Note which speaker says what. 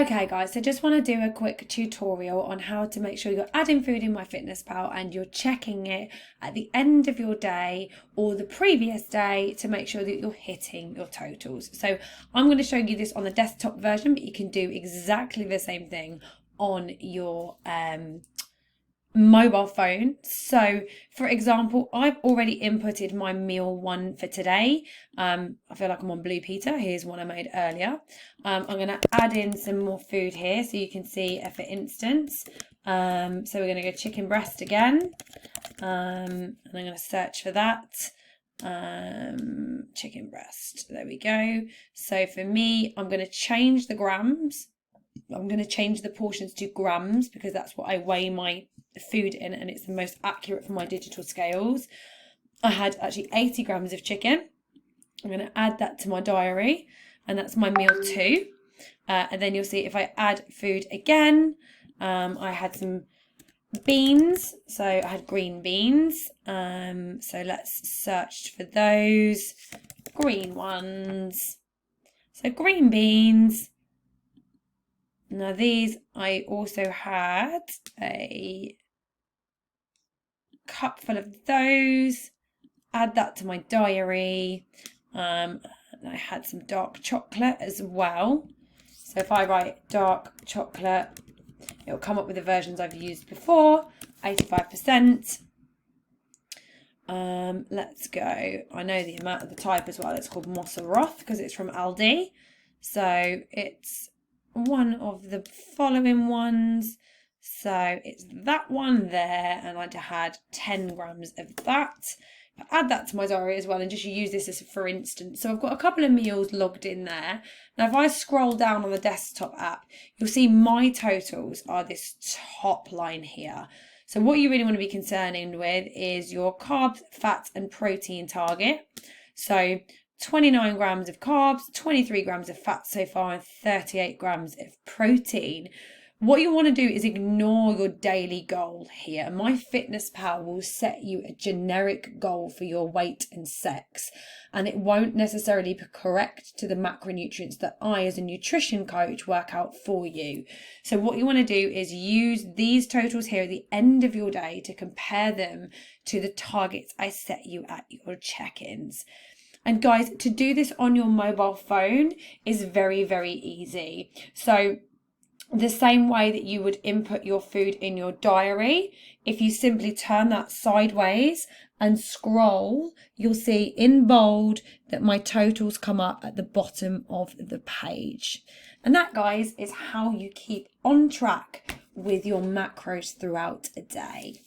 Speaker 1: Okay guys, so just want to do a quick tutorial on how to make sure you're adding food in MyFitnessPal and you're checking it at the end of your day or the previous day to make sure that you're hitting your totals. So I'm going to show you this on the desktop version, but you can do exactly the same thing on your mobile phone. So for example, I've already inputted my meal one for today. I feel like I'm on Blue Peter. Here's one I made earlier. I'm going to add in some more food here so you can see, for instance, so we're going to go chicken breast again, and I'm going to search for that. Chicken breast, there we go. So for me, I'm going to change the grams. I'm going to change the portions to grams because that's what I weigh my food in and it's the most accurate for my digital scales. I had actually 80 grams of chicken. I'm going to add that to my diary and that's my meal 2. And then you'll see if I add food again, I had some beans, so I had green beans. So let's search for those green ones. So green beans. Now these, I also had a cup full of those, add that to my diary. And I had some dark chocolate as well. So if I write dark chocolate, it'll come up with the versions I've used before, 85%. Let's go. I know the amount of the type as well. It's called Moseroth because it's from Aldi. So it's one of the following ones. So it's that one there, and I had 10 grams of that. Add that to my diary as well and just use this as a for instance. So I've got a couple of meals logged in there. Now if I scroll down on the desktop app, you'll see my totals are this top line here. So what you really want to be concerned with is your carbs, fats and protein target. So 29 grams of carbs, 23 grams of fat so far and 38 grams of protein. What you want to do is ignore your daily goal here. MyFitnessPal will set you a generic goal for your weight and sex, and it won't necessarily be correct to the macronutrients that I, as a nutrition coach, work out for you. So what you want to do is use these totals here at the end of your day to compare them to the targets I set you at your check-ins. And guys, to do this on your mobile phone is very, very easy. So the same way that you would input your food in your diary, if you simply turn that sideways and scroll, you'll see in bold that my totals come up at the bottom of the page. And that, guys, is how you keep on track with your macros throughout a day.